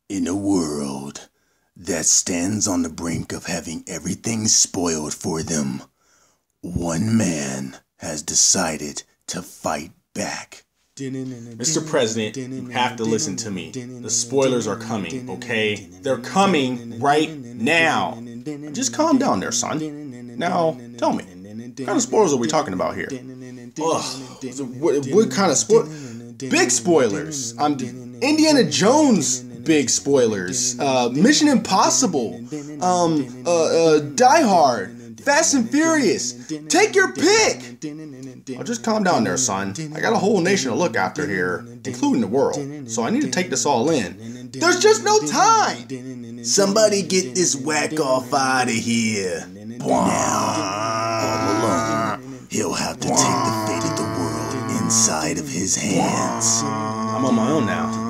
In a world that stands on the brink of having everything spoiled for them, one man has decided to fight back. Mr. President, you have to listen to me. The spoilers are coming, okay? They're coming right now. Just calm down there, son. Now, tell me, what kind of spoilers are we talking about here? What kind of spoilers? Big spoilers. Indiana Jones big spoilers. Mission Impossible. Die Hard. Fast and Furious. Take your pick. Oh, just calm down there, son. I got a whole nation to look after here, including the world. So I need to take this all in. There's just no time. Somebody get this whack off out of here. Now, all alone, he'll have to take the fate of the world inside of his hands. I'm on my own now.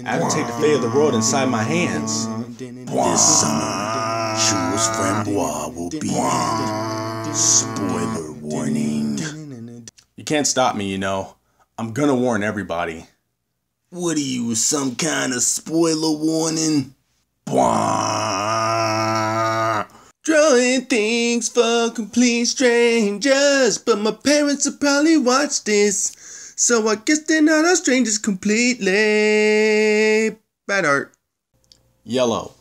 I have to take the fate of the world inside my hands. This summer, Chewels Frambois will be in. Spoiler warning. You can't stop me, you know. I'm gonna warn everybody. What are you, some kind of spoiler warning? Drawing things for complete strangers, but my parents will probably watch this. So I guess they're not our strangers completely. Bad art. Yellow.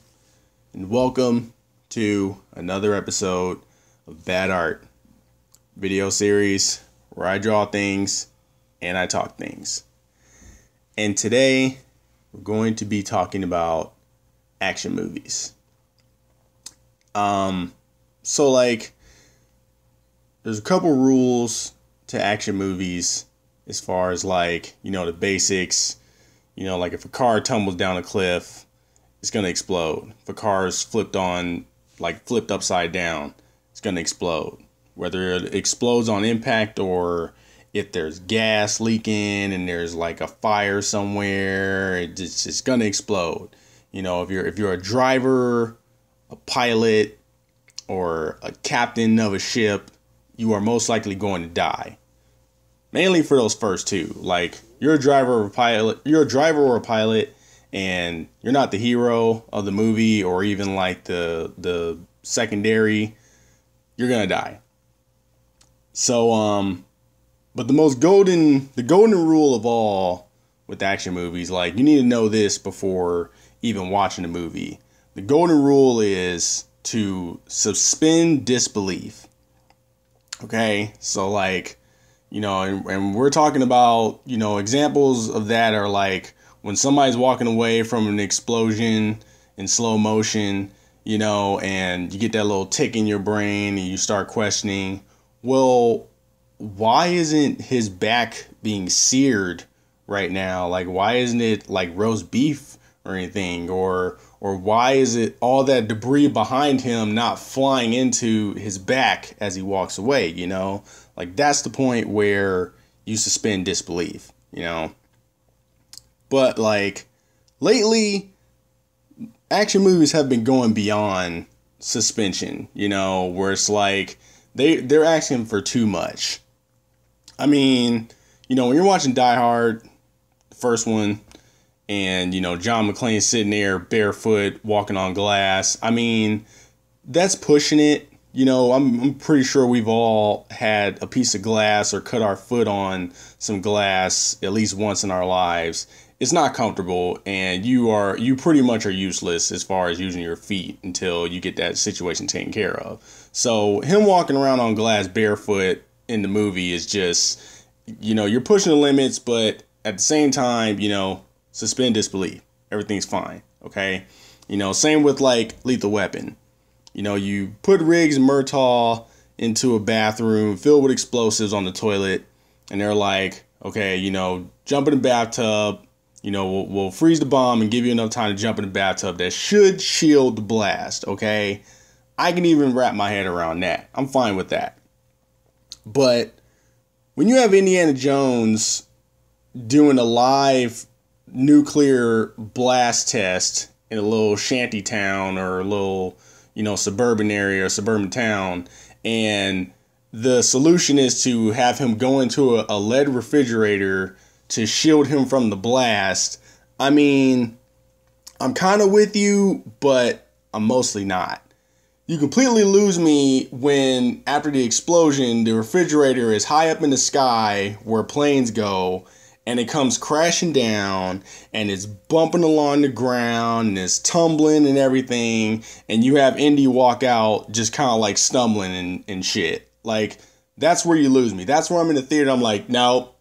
And welcome to another episode of Bad Art. Video series where I draw things and I talk things. And today we're going to be talking about action movies. So like there's a couple rules to action movies. As far as like, you know, the basics, you know, like if a car tumbles down a cliff, it's going to explode. If a car is flipped upside down, it's going to explode. Whether it explodes on impact or if there's gas leaking and there's like a fire somewhere, it's going to explode. You know, if you're a driver, a pilot, or a captain of a ship, you are most likely going to die. Mainly for those first two. Like you're a driver or a pilot, and you're not the hero of the movie or even like the secondary, you're gonna die. So but the golden rule of all with action movies, like you need to know this before even watching the movie. The golden rule is to suspend disbelief. Okay? So like, you know, and we're talking about, you know, examples of that are like when somebody's walking away from an explosion in slow motion, you know, and you get that little tick in your brain and you start questioning, well, why isn't his back being seared right now? Like, why isn't it like roast beef or anything? Or why is it all that debris behind him not flying into his back as he walks away, you know? Like, that's the point where you suspend disbelief, you know? But, like, lately, action movies have been going beyond suspension, you know, where it's like they're asking for too much. I mean, you know, when you're watching Die Hard, the first one, and, you know, John McClane's sitting there barefoot, walking on glass, I mean, that's pushing it. You know, I'm pretty sure we've all had a piece of glass or cut our foot on some glass at least once in our lives. It's not comfortable, and you pretty much are useless as far as using your feet until you get that situation taken care of. So him walking around on glass barefoot in the movie is just, you know, you're pushing the limits, but at the same time, you know, suspend disbelief. Everything's fine, okay? You know, same with like Lethal Weapon. You know, you put Riggs and Murtaugh into a bathroom filled with explosives on the toilet, and they're like, okay, you know, jump in the bathtub, you know, we'll freeze the bomb and give you enough time to jump in the bathtub that should shield the blast, okay? I can even wrap my head around that. I'm fine with that. But when you have Indiana Jones doing a live nuclear blast test in a little shanty town or a little, you know, suburban area or suburban town, and the solution is to have him go into a lead refrigerator to shield him from the blast. I mean, I'm kind of with you, but I'm mostly not. You completely lose me when, after the explosion, the refrigerator is high up in the sky where planes go, and it comes crashing down, and it's bumping along the ground, and it's tumbling and everything, and you have Indy walk out just kind of like stumbling and shit. Like, that's where you lose me. That's where I'm in the theater. I'm like, no,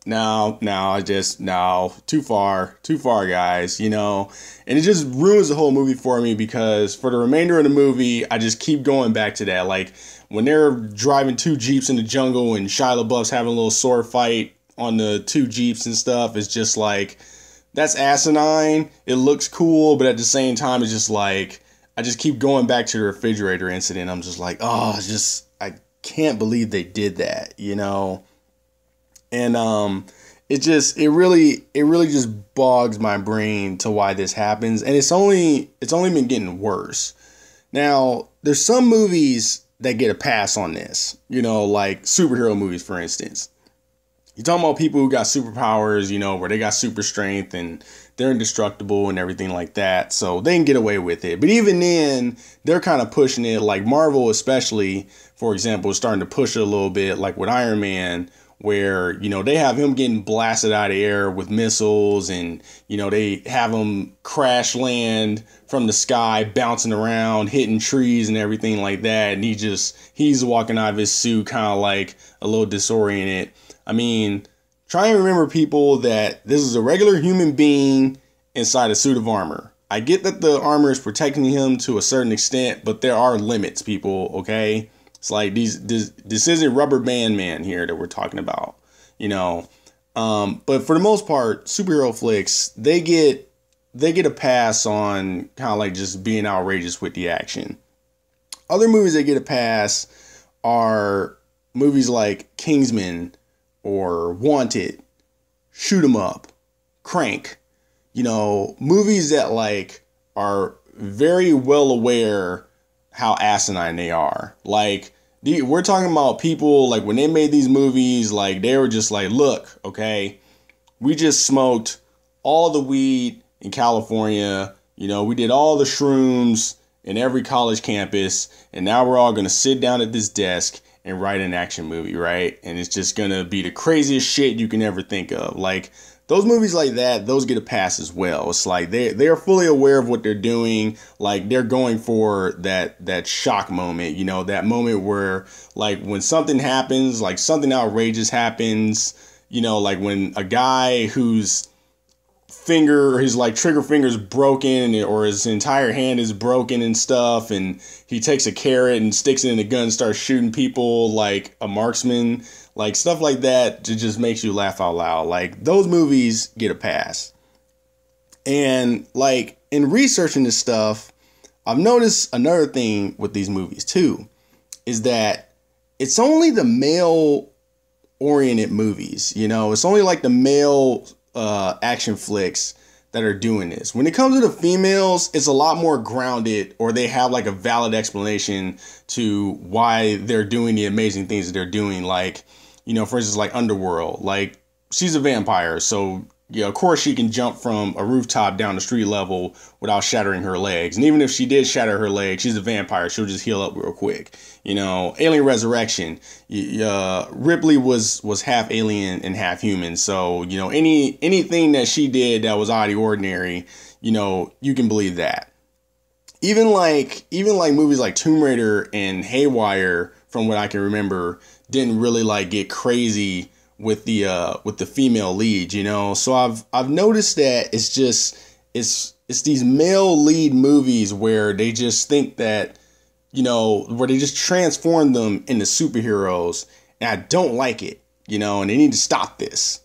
too far, guys, you know? And it just ruins the whole movie for me, because for the remainder of the movie, I just keep going back to that. Like, when they're driving 2 Jeeps in the jungle and Shia LaBeouf's having a little sword fight on the 2 Jeeps and stuff, it's just like, that's asinine. It looks cool, but at the same time, it's just like, I just keep going back to the refrigerator incident. I'm just like, oh, it's just, I can't believe they did that, you know? And it really just bogs my brain to why this happens. And it's only been getting worse. Now, there's some movies that get a pass on this, you know, like superhero movies, for instance. You're talking about people who got superpowers, you know, where they got super strength and they're indestructible and everything like that. So they can get away with it. But even then, they're kind of pushing it. Like Marvel, especially, for example, is starting to push it a little bit, like with Iron Man, where, you know, they have him getting blasted out of the air with missiles, and, you know, they have him crash land from the sky, bouncing around, hitting trees and everything like that. And he's walking out of his suit kind of like a little disoriented. I mean, try and remember, people, that this is a regular human being inside a suit of armor. I get that the armor is protecting him to a certain extent, but there are limits, people, okay? It's like this isn't Rubber Band Man here that we're talking about, you know? But for the most part, superhero flicks, they get a pass on kind of like just being outrageous with the action. Other movies that get a pass are movies like Kingsman, or Wanted, Shoot 'Em Up, Crank, you know, movies that like are very well aware how asinine they are. Like, we're talking about people, like, when they made these movies, like, they were just like, look, okay, we just smoked all the weed in California, you know, we did all the shrooms in every college campus, and now we're all going to sit down at this desk and write an action movie, right? And it's just going to be the craziest shit you can ever think of. Like, those movies like that, those get a pass as well. It's like they're fully aware of what they're doing. Like, they're going for that shock moment, you know, that moment where, like, when something happens, like something outrageous happens, you know, like when a guy whose finger, his like trigger finger is broken, or his entire hand is broken and stuff, and he takes a carrot and sticks it in a gun and starts shooting people like a marksman, like stuff like that, it just makes you laugh out loud. Like, those movies get a pass. And like, in researching this stuff, I've noticed another thing with these movies too, is that it's only the male oriented movies, you know, it's only like the male action flicks that are doing this. When it comes to the females, it's a lot more grounded, or they have like a valid explanation to why they're doing the amazing things that they're doing. Like, you know, for instance, like Underworld, like, she's a vampire, so yeah, of course she can jump from a rooftop down the street level without shattering her legs. And even if she did shatter her legs, she's a vampire, she'll just heal up real quick. You know, Alien Resurrection, Ripley was half alien and half human. So, you know, anything that she did that was out of the ordinary, you know, you can believe that. Even like movies like Tomb Raider and Haywire, from what I can remember, didn't really like get crazy with the female lead, you know. So I've noticed that it's these male lead movies where they just think that, you know, where they just transform them into superheroes, and I don't like it, you know, and they need to stop this.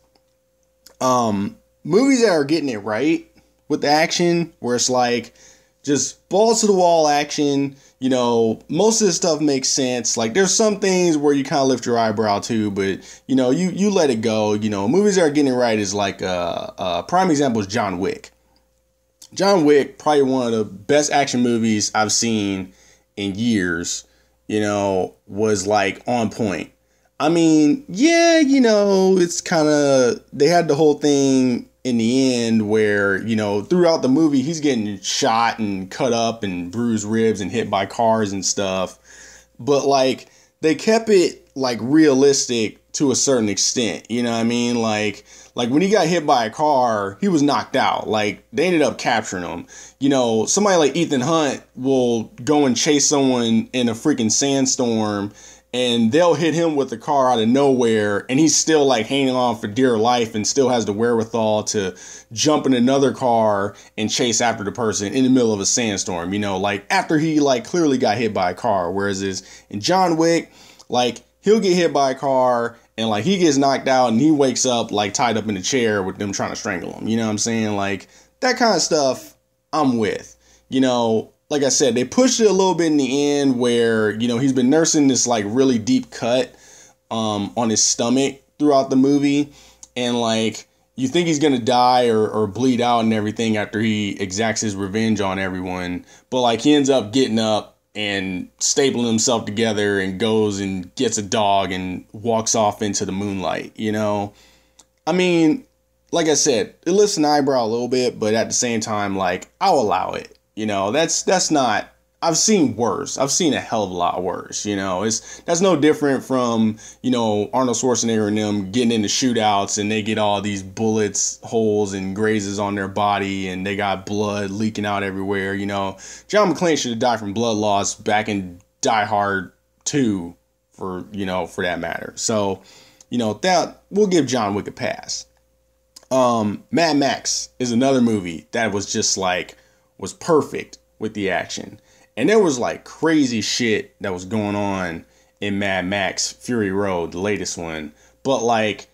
Movies that are getting it right with the action, where it's like just balls to the wall action, you know, most of this stuff makes sense. Like, there's some things where you kind of lift your eyebrow to, but, you know, you let it go. You know, movies that are getting it right is like, prime example is John Wick. John Wick, probably one of the best action movies I've seen in years, you know, was like on point. I mean, yeah, you know, it's kind of, they had the whole thing in the end where, you know, throughout the movie, he's getting shot and cut up and bruised ribs and hit by cars and stuff. But like, they kept it like realistic to a certain extent. You know what I mean? Like when he got hit by a car, he was knocked out. Like, they ended up capturing him. You know, somebody like Ethan Hunt will go and chase someone in a freaking sandstorm, and they'll hit him with the car out of nowhere, and he's still like hanging on for dear life and still has the wherewithal to jump in another car and chase after the person in the middle of a sandstorm, you know, like after he like clearly got hit by a car. Whereas in John Wick, like, he'll get hit by a car and like he gets knocked out and he wakes up like tied up in a chair with them trying to strangle him. You know what I'm saying? Like, that kind of stuff I'm with. You know, like I said, they pushed it a little bit in the end where, you know, he's been nursing this like really deep cut on his stomach throughout the movie. And like, you think he's going to die or bleed out and everything after he exacts his revenge on everyone. But like, he ends up getting up and stapling himself together and goes and gets a dog and walks off into the moonlight, you know? I mean, like I said, it lifts an eyebrow a little bit, but at the same time, like, I'll allow it. You know, that's not, I've seen worse. I've seen a hell of a lot worse, you know. That's no different from, you know, Arnold Schwarzenegger and them getting into shootouts and they get all these bullets, holes, and grazes on their body and they got blood leaking out everywhere, you know. John McClane should have died from blood loss back in Die Hard 2 for that matter. So, you know, that we'll give John Wick a pass. Mad Max is another movie that was just like, was perfect with the action. And there was like crazy shit that was going on in Mad Max Fury Road, the latest one. But like,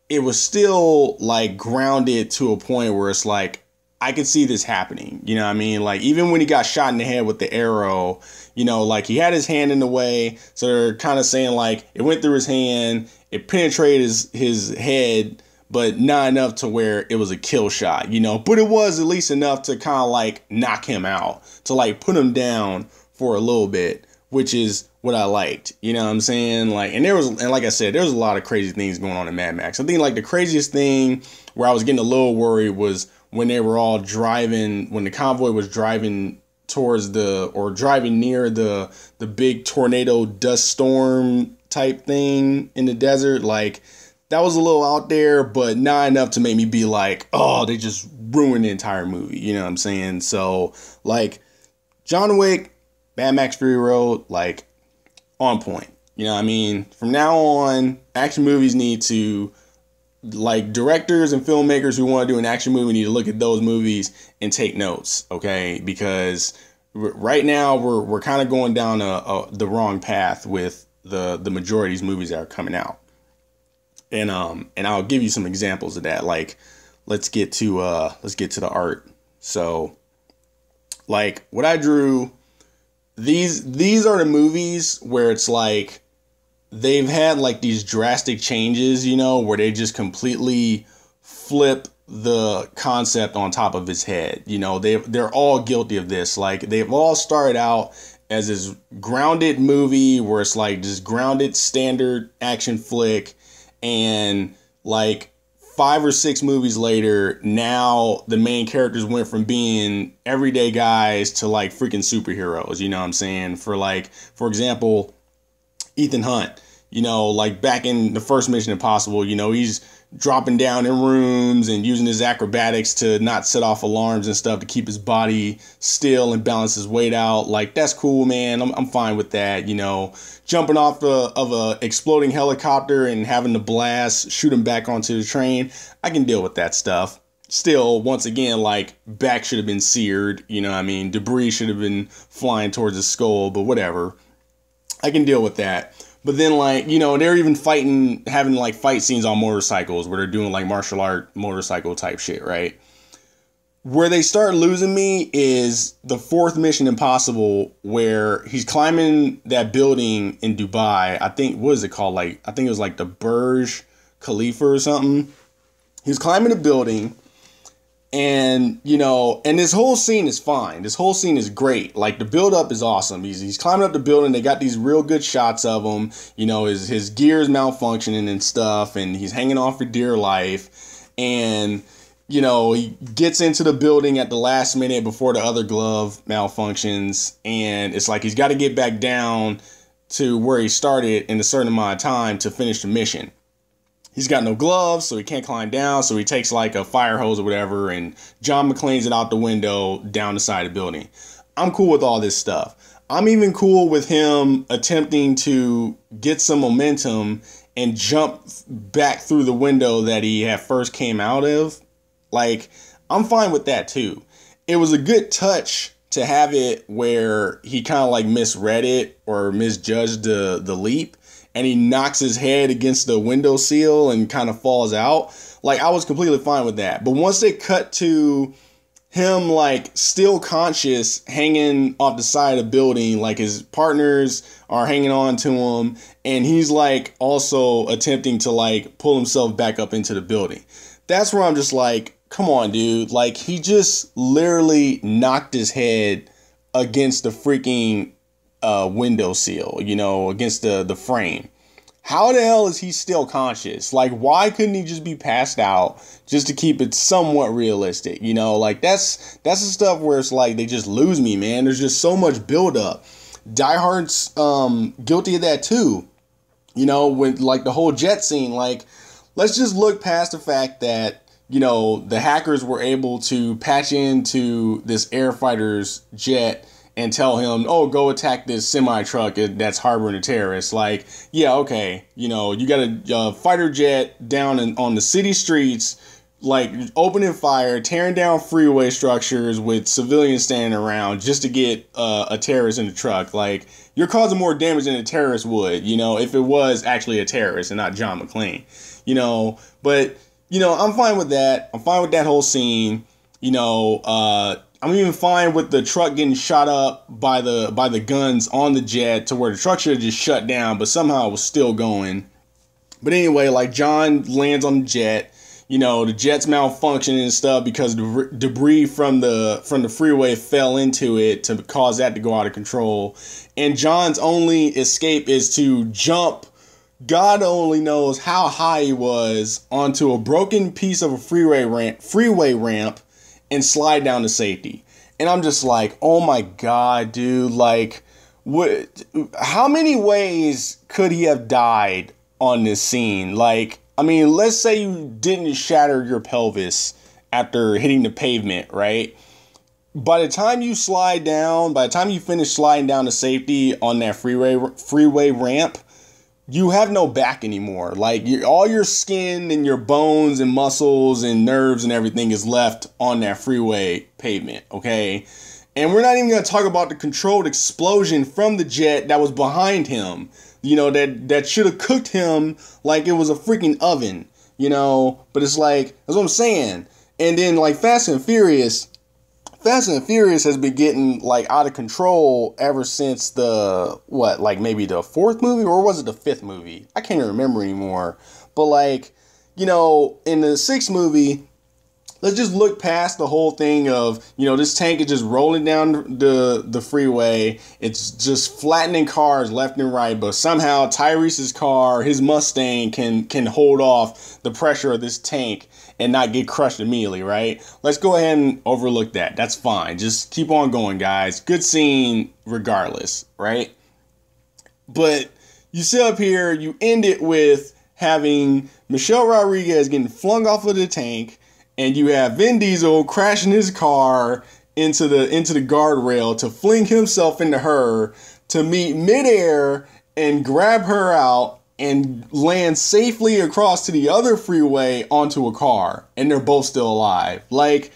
it was still like grounded to a point where it's like, I could see this happening. You know what I mean? Like, even when he got shot in the head with the arrow, you know, like he had his hand in the way. So they're kind of saying like it went through his hand, it penetrated his head, but not enough to where it was a kill shot, you know, but it was at least enough to kind of like knock him out, to like put him down for a little bit, which is what I liked, you know what I'm saying? Like, and like I said, there was a lot of crazy things going on in Mad Max. I think like the craziest thing where I was getting a little worried was when they were all driving, when the convoy was driving towards driving near the big tornado dust storm type thing in the desert. Like, that was a little out there, but not enough to make me be like, oh, they just ruined the entire movie. You know what I'm saying? So, like, John Wick, Mad Max Fury Road, like, on point. You know what I mean? From now on, action movies need to, like, directors and filmmakers who want to do an action movie need to look at those movies and take notes, okay? Because right now, we're kind of going down the wrong path with the majority of these movies that are coming out. And I'll give you some examples of that. Like, let's get to the art. So, like, what I drew, these are the movies where it's like they've had like these drastic changes, you know, where they just completely flip the concept on top of its head. You know, they're all guilty of this. Like, they've all started out as this grounded movie where it's like this grounded standard action flick. And like 5 or 6 movies later, now the main characters went from being everyday guys to like freaking superheroes. You know what I'm saying? For example, Ethan Hunt, you know, like back in the first Mission Impossible, you know, he's dropping down in rooms and using his acrobatics to not set off alarms and stuff to keep his body still and balance his weight out. Like, that's cool, man. I'm fine with that. You know, jumping off of a exploding helicopter and having the blast shoot him back onto the train, I can deal with that stuff. Still, once again, like, back should have been seared. You know what I mean? Debris should have been flying towards his skull, but whatever. I can deal with that. But then, like, you know, they're even having like fight scenes on motorcycles where they're doing like martial art motorcycle type shit, right? Where they start losing me is the 4th Mission Impossible, where he's climbing that building in Dubai. I think, what is it called? Like, I think it was like the Burj Khalifa or something. He's climbing a building. And, you know, and this whole scene is fine. This whole scene is great. Like, the build up is awesome. He's climbing up the building. They got these real good shots of him. You know, his gear's malfunctioning and stuff. And he's hanging on for dear life. And he gets into the building at the last minute before the other glove malfunctions, and it's like he's got to get back down to where he started in a certain amount of time to finish the mission. He's got no gloves, so he can't climb down, so he takes like a fire hose or whatever, and John McClane's it out the window down the side of the building. I'm cool with all this stuff. I'm even cool with him attempting to get some momentum and jump back through the window that he had first came out of. Like, I'm fine with that too. It was a good touch to have it where he kind of like misread it or misjudged the leap, and he knocks his head against the window sill and kind of falls out. Like, I was completely fine with that. But once they cut to him like still conscious, hanging off the side of the building, like his partners are hanging on to him, and he's like also attempting to like pull himself back up into the building. That's where I'm just like, come on, dude. Like, he just literally knocked his head against the freaking windowsill, against the frame. How the hell is he still conscious? Like, why couldn't he just be passed out just to keep it somewhat realistic? Like, that's the stuff where it's like they just lose me, man. There's just so much buildup. Die Hard's guilty of that too. When like the whole jet scene, like, let's just look past the fact that the hackers were able to patch into this air fighter's jet and tell him, oh, go attack this semi-truck that's harboring a terrorist. Like, yeah, okay. You got a fighter jet down on the city streets, like opening fire, tearing down freeway structures with civilians standing around just to get a terrorist in the truck. Like, you're causing more damage than a terrorist would, if it was actually a terrorist and not John McClane. But I'm fine with that. I'm fine with that whole scene. I'm even fine with the truck getting shot up by the guns on the jet to where the truck should have just shut down, but somehow it was still going. But anyway, like, John lands on the jet. The jet's malfunctioning and stuff because the debris from the freeway fell into it to cause that to go out of control. And John's only escape is to jump, God only knows how high he was, onto a broken piece of a freeway ramp and slide down to safety. And I'm just like, oh my God, dude, like, how many ways could he have died on this scene? Like, I mean, let's say you didn't shatter your pelvis after hitting the pavement, right? By the time you finish sliding down to safety on that freeway ramp, you have no back anymore. Like, all your skin and your bones and muscles and nerves and everything is left on that freeway pavement, okay? And we're not even going to talk about the controlled explosion from the jet that was behind him, that should have cooked him like it was a freaking oven, But it's like, that's what I'm saying. And then, like, Fast and Furious has been getting like out of control ever since maybe the fourth movie, or was it the fifth movie? I can't even remember anymore. But like, in the sixth movie, let's just look past the whole thing of, this tank is just rolling down the freeway. It's just flattening cars left and right. But somehow Tyrese's car, his Mustang, can hold off the pressure of this tank and not get crushed immediately, right? Let's go ahead and overlook that. That's fine. Just keep on going, guys. Good scene regardless, right? But you sit up here, you end it with having Michelle Rodriguez getting flung off of the tank, and you have Vin Diesel crashing his car into the guardrail to fling himself into her to meet midair and grab her out and land safely across to the other freeway onto a car, and they're both still alive. Like,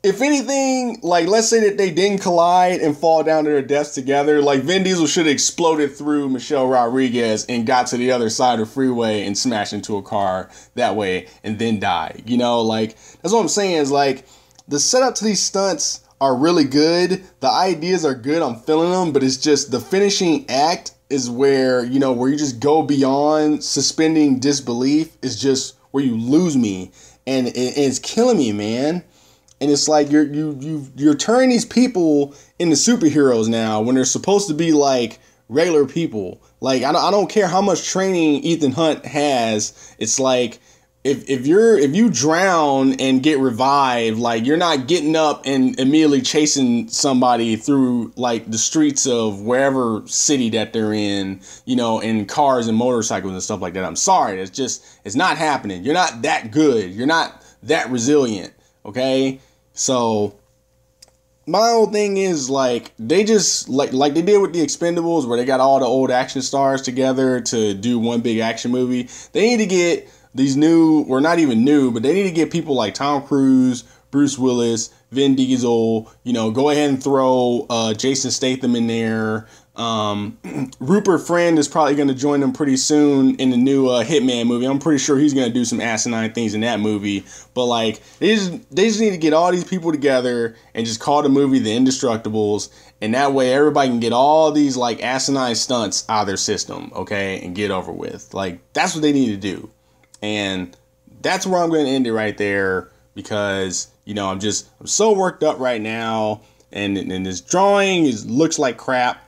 if anything, like, let's say that they didn't collide and fall down to their deaths together, like, Vin Diesel should have exploded through Michelle Rodriguez and got to the other side of the freeway and smashed into a car that way and then died. Like, that's what I'm saying is, like, the setup to these stunts are really good. The ideas are good. I'm feeling them, but it's just the finishing act is where, where you just go beyond suspending disbelief, is just where you lose me, and it's killing me, man. And it's like you're turning these people into superheroes now when they're supposed to be like regular people. Like, I don't care how much training Ethan Hunt has. It's like, if you drown and get revived, like you're not getting up and immediately chasing somebody through like the streets of wherever city that they're in, you know, in cars and motorcycles and stuff like that. I'm sorry, it's not happening. You're not that good. You're not that resilient. Okay, so my whole thing is like they just like they did with the Expendables, where they got all the old action stars together to do one big action movie. They need to get these new, or not even new, but they need to get people like Tom Cruise, Bruce Willis, Vin Diesel, you know, go ahead and throw Jason Statham in there. Rupert Friend is probably going to join them pretty soon in the new Hitman movie. I'm pretty sure he's going to do some asinine things in that movie. But like, they just need to get all these people together and just call the movie The Indestructibles. And that way everybody can get all these like asinine stunts out of their system, okay, and get over with. Like, that's what they need to do. And that's where I'm going to end it right there, because, you know, I'm so worked up right now, and this drawing looks like crap.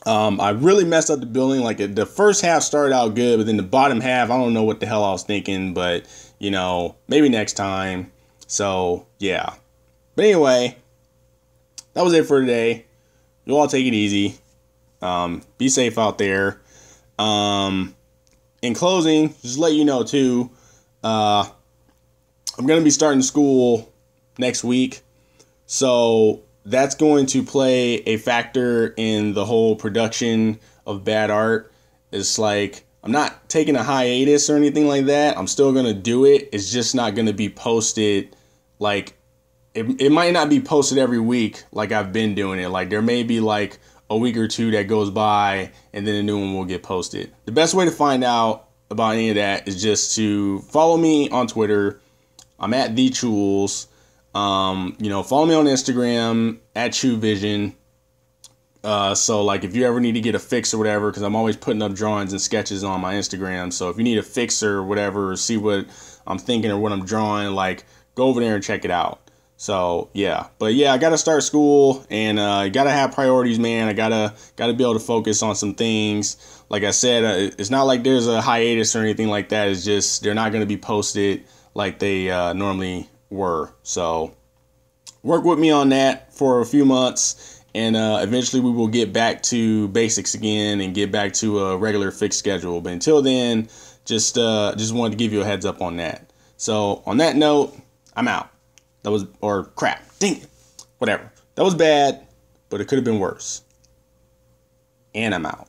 I really messed up the building. Like, the first half started out good, but then the bottom half, I don't know what the hell I was thinking, but, you know, maybe next time. So, yeah. But anyway, that was it for today. You all take it easy. Be safe out there. In closing, just let you know too, I'm going to be starting school next week. So that's going to play a factor in the whole production of bad art. It's like, I'm not taking a hiatus or anything like that. I'm still going to do it. It's just not going to be posted. Like, it might not be posted every week like I've been doing it. Like, there may be like a week or two that goes by and then a new one will get posted. The best way to find out about any of that is just to follow me on Twitter. I'm at the Chewels. You know, follow me on Instagram at ChewVision. So like, if you ever need to get a fix or whatever, because I'm always putting up drawings and sketches on my Instagram. So if you need a fix or whatever, or see what I'm thinking or what I'm drawing, like, go over there and check it out. So yeah, but yeah, I gotta start school, and gotta have priorities, man. I gotta be able to focus on some things. Like I said, it's not like there's a hiatus or anything like that. It's just they're not gonna be posted like they normally were. So work with me on that for a few months, and eventually we will get back to basics again and get back to a regular fixed schedule. But until then, just wanted to give you a heads up on that. So on that note, I'm out. That was, or crap, dang it, whatever. That was bad, but it could have been worse. And I'm out.